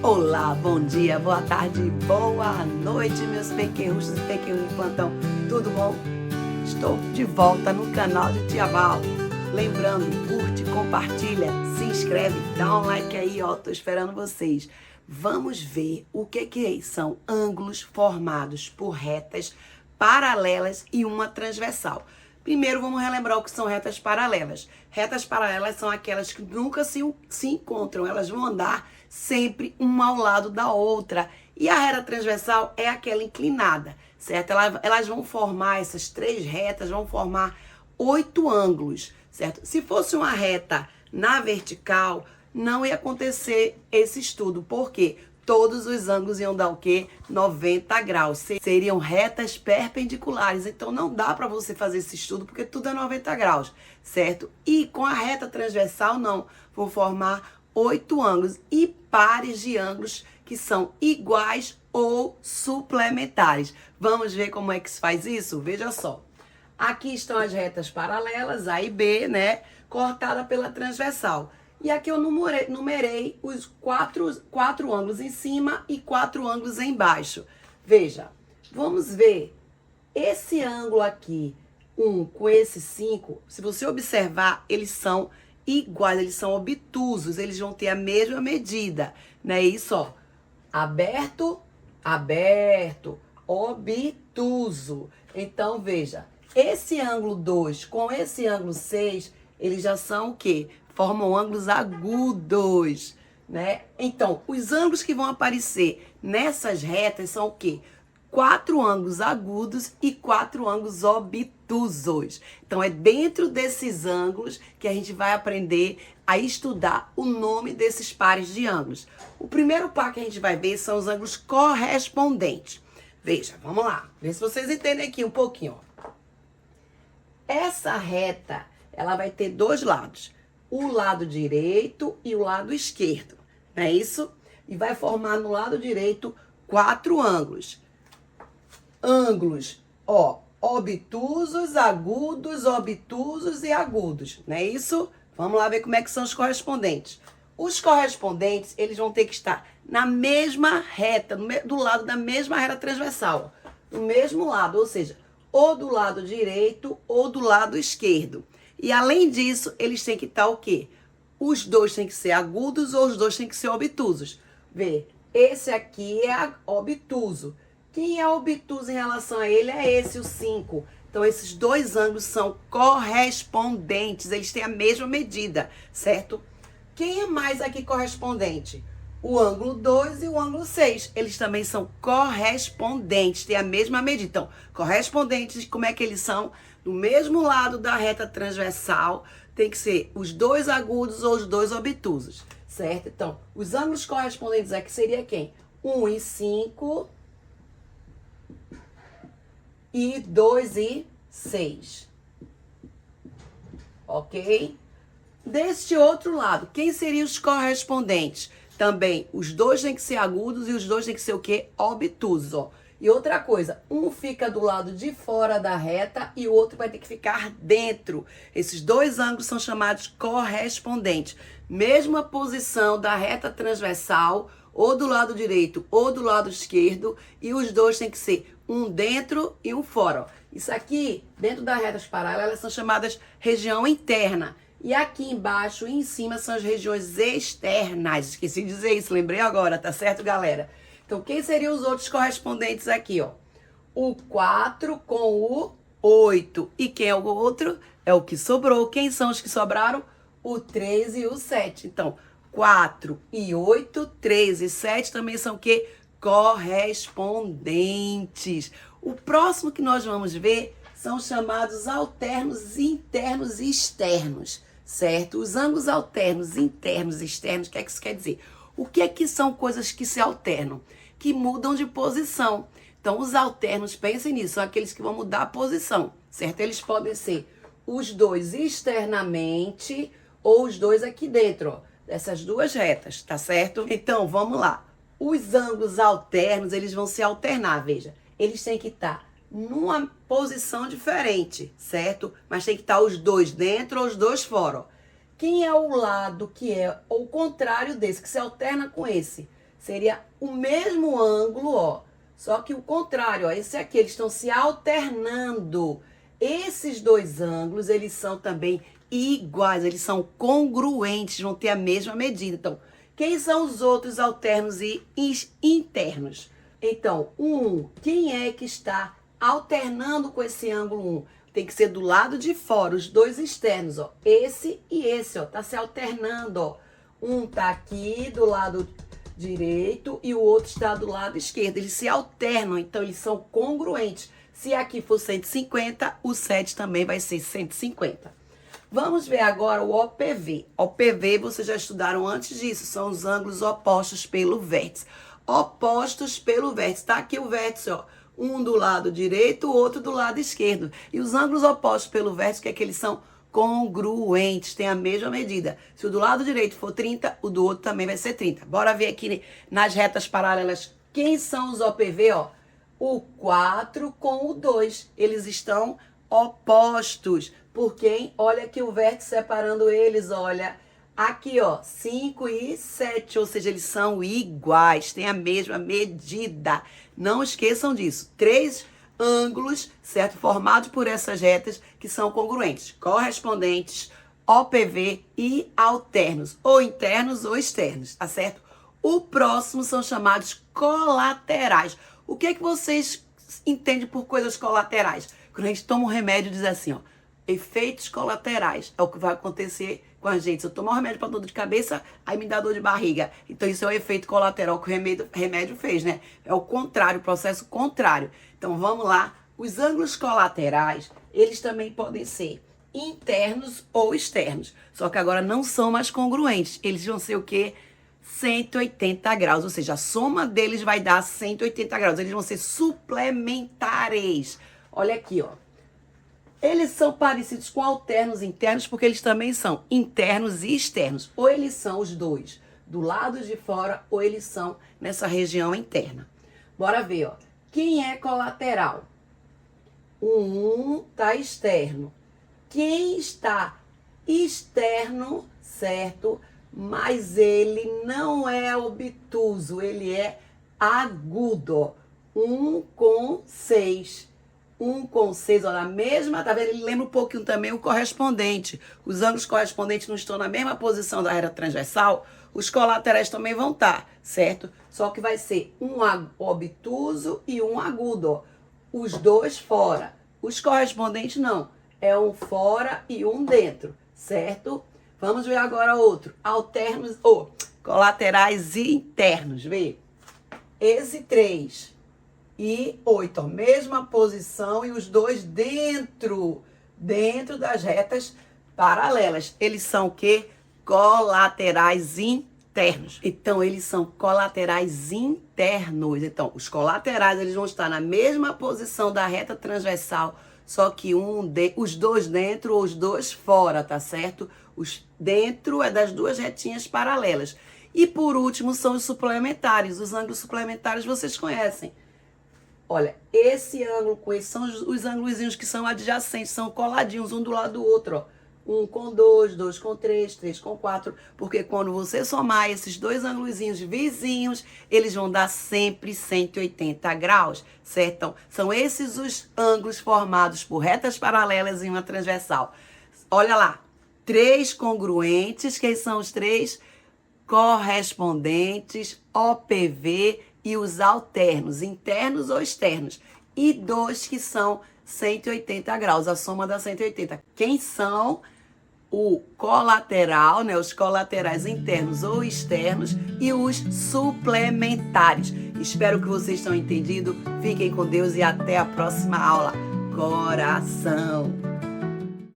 Olá, bom dia, boa tarde, boa noite, meus pequenos e pequenos de plantão. Tudo bom? Estou de volta no canal de Tia Val. Lembrando, curte, compartilha, se inscreve, dá um like aí, ó, tô esperando vocês. Vamos ver o que são ângulos formados por retas paralelas e uma transversal. Primeiro, vamos relembrar o que são retas paralelas. Retas paralelas são aquelas que nunca se encontram, elas vão andar sempre uma ao lado da outra. E a reta transversal é aquela inclinada, certo? Elas vão formar, essas três retas vão formar 8 ângulos, certo? Se fosse uma reta na vertical, não ia acontecer esse estudo. Por quê? Todos os ângulos iam dar o quê? 90 graus. Seriam retas perpendiculares. Então, não dá para você fazer esse estudo, porque tudo é 90 graus, certo? E com a reta transversal, não. Vão formar 8 ângulos e pares de ângulos que são iguais ou suplementares. Vamos ver como é que se faz isso? Veja só. Aqui estão as retas paralelas, A e B, né? Cortada pela transversal. E aqui eu numerei os quatro ângulos em cima e 4 ângulos embaixo. Veja, vamos ver esse ângulo aqui, 1 com esse 5, se você observar, eles são iguais, eles são obtusos, eles vão ter a mesma medida, não é isso, ó? Aberto, aberto, obtuso. Então, veja, esse ângulo 2 com esse ângulo 6, eles já são o quê? Formam ângulos agudos, né? Então, os ângulos que vão aparecer nessas retas são o quê? 4 ângulos agudos e 4 ângulos obtusos. Então, é dentro desses ângulos que a gente vai aprender a estudar o nome desses pares de ângulos. O primeiro par que a gente vai ver são os ângulos correspondentes. Veja, vamos lá. Vê se vocês entendem aqui um pouquinho, ó. Essa reta, ela vai ter 2 lados. O lado direito e o lado esquerdo, não é isso? E vai formar no lado direito 4 ângulos. Ângulos, ó, obtusos, agudos, obtusos e agudos, não é isso? Vamos lá ver como é que são os correspondentes. Os correspondentes, eles vão ter que estar na mesma reta, do lado da mesma reta transversal, ó, no mesmo lado, ou seja, ou do lado direito ou do lado esquerdo. E além disso, eles têm que estar o quê? Os dois têm que ser agudos ou os dois têm que ser obtusos. Vê, esse aqui é obtuso. Quem é obtuso em relação a ele é esse, o 5. Então, esses 2 ângulos são correspondentes. Eles têm a mesma medida, certo? Quem é mais aqui correspondente? O ângulo 2 e o ângulo 6. Eles também são correspondentes, têm a mesma medida. Então, correspondentes, como é que eles são? Do mesmo lado da reta transversal, tem que ser os 2 agudos ou os 2 obtusos, certo? Então, os ângulos correspondentes aqui seria quem? 1 e 5 e 2 e 6. Ok? Deste outro lado, quem seriam os correspondentes? Também, os 2 têm que ser agudos e os 2 têm que ser o quê? Obtusos, ó. E outra coisa, um fica do lado de fora da reta e o outro vai ter que ficar dentro. Esses 2 ângulos são chamados correspondentes. Mesma posição da reta transversal, ou do lado direito ou do lado esquerdo, e os 2 têm que ser um dentro e um fora. Ó. Isso aqui, dentro das retas paralelas, são chamadas região interna. E aqui embaixo e em cima são as regiões externas. Esqueci de dizer isso, lembrei agora, tá certo, galera? Então, quem seriam os outros correspondentes aqui, ó? O 4 com o 8. E quem é o outro? É o que sobrou. Quem são os que sobraram? O 3 e o 7. Então, 4 e 8, 3 e 7 também são o quê? Correspondentes. O próximo que nós vamos ver são os chamados alternos internos e externos, certo? Os ângulos alternos, internos e externos, o que é que isso quer dizer? O que é que são coisas que se alternam? Que mudam de posição. Então, os alternos, pensem nisso, são aqueles que vão mudar a posição, certo? Eles podem ser os 2 externamente ou os 2 aqui dentro, ó, dessas 2 retas, tá certo? Então, vamos lá. Os ângulos alternos, eles vão se alternar, veja. Eles têm que estar numa posição diferente, certo? Mas tem que estar os 2 dentro ou os 2 fora, ó. Quem é o lado que é o contrário desse, que se alterna com esse? seria o mesmo ângulo, ó, só que o contrário, ó, esse aqui, eles estão se alternando. Esses dois ângulos, eles são também iguais, eles são congruentes, vão ter a mesma medida. Então, quem são os outros alternos e internos? Então, quem é que está alternando com esse ângulo 1? Tem que ser do lado de fora, os dois externos, ó. Esse e esse, ó, tá se alternando, ó. Um tá aqui do lado direito e o outro está do lado esquerdo. Eles se alternam, então eles são congruentes. Se aqui for 150, o 7 também vai ser 150. Vamos ver agora o OPV. OPV vocês já estudaram antes disso, são os ângulos opostos pelo vértice. Opostos pelo vértice. Tá aqui o vértice, ó. Um do lado direito, o outro do lado esquerdo. E os ângulos opostos pelo vértice, que é que eles são congruentes, tem a mesma medida. Se o do lado direito for 30, o do outro também vai ser 30. Bora ver aqui nas retas paralelas quem são os OPV, ó. O 4 com o 2. Eles estão opostos. Por quem? Olha aqui o vértice separando eles, olha. Aqui, ó, 5 e 7, ou seja, eles são iguais, têm a mesma medida. Não esqueçam disso. 3 ângulos, certo? Formados por essas retas que são congruentes, correspondentes, OPV e alternos, ou internos ou externos, tá certo? O próximo são chamados colaterais. O que é que vocês entendem por coisas colaterais? Quando a gente toma um remédio, diz assim, ó, efeitos colaterais. É o que vai acontecer com a gente. Se eu tomar um remédio para dor de cabeça, aí me dá dor de barriga. Então isso é o efeito colateral que o remédio fez, né? É o contrário, o processo contrário. Então vamos lá. Os ângulos colaterais, eles também podem ser internos ou externos. Só que agora não são mais congruentes. Eles vão ser o quê? 180 graus. Ou seja, a soma deles vai dar 180 graus. Eles vão ser suplementares. Olha aqui, ó. Eles são parecidos com alternos internos porque eles também são internos e externos. Ou eles são os dois do lado de fora ou eles são nessa região interna. Bora ver, ó. Quem é colateral? O 1 tá externo. Quem está externo, certo? Mas ele não é obtuso, ele é agudo, ó. 1 com 6. 1 com 6, olha, a mesma, tá vendo? Ele lembra um pouquinho também o correspondente. Os ângulos correspondentes não estão na mesma posição da reta transversal, os colaterais também vão estar, certo? Só que vai ser um obtuso e um agudo, ó. Os dois fora. Os correspondentes não, é um fora e um dentro, certo? Vamos ver agora outro, alternos, ou colaterais e internos, vê? Esse 3 e 8, ó, mesma posição e os dois dentro das retas paralelas. Eles são o quê? Colaterais internos. Então, eles são colaterais internos. Então, os colaterais, eles vão estar na mesma posição da reta transversal, só que os dois dentro ou os dois fora, tá certo? Os dentro é das duas retinhas paralelas. E, por último, são os suplementares. Os ângulos suplementares vocês conhecem. Olha, esse ângulo com esse são os ângulozinhos que são adjacentes, são coladinhos um do lado do outro, ó. 1 com 2, 2 com 3, 3 com 4, porque quando você somar esses dois ângulozinhos vizinhos, eles vão dar sempre 180 graus, certo? Então, são esses os ângulos formados por retas paralelas e uma transversal. Olha lá, 3 congruentes, quem são os 3? Correspondentes, OPV e os alternos, internos ou externos. E 2 que são 180 graus, a soma dá 180. Quem são? O colateral, né? Os colaterais internos ou externos e os suplementares. Espero que vocês tenham entendido. Fiquem com Deus e até a próxima aula. Coração!